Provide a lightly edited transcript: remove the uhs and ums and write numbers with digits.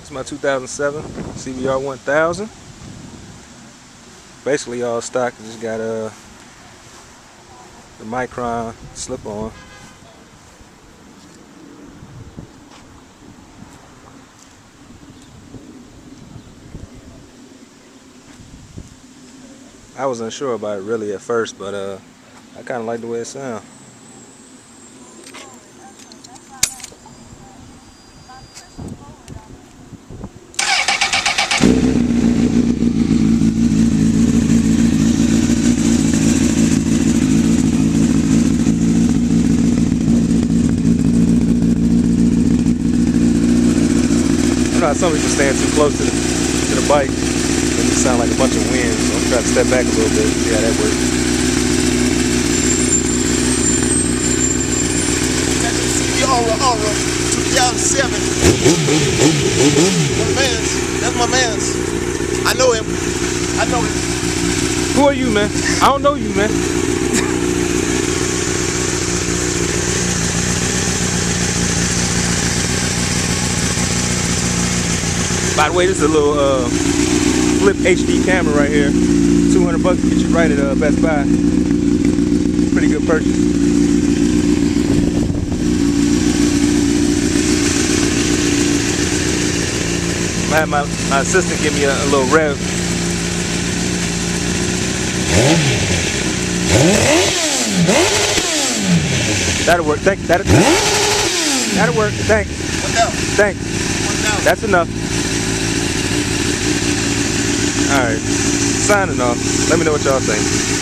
It's my 2007 cbr1000. Basically all stock. Just got the Micron slip-on. I was unsure about it really at first, but I kind of like the way it sounds. You know how some people stand too close to the bike and it sound like a bunch of wind, so I'm trying to step back a little bit, see how that works. cbr1000rr 2007. That's my man's. I know him. I know him. Who are you, man? I don't know you, man. By the way, this is a little flip HD camera right here. $200 to get you right at Best Buy. Pretty good purchase. I had my assistant give me a little rev. That'll work. That'll work. Thanks. Thanks. That's enough. Alright. Signing off. Let me know what y'all think.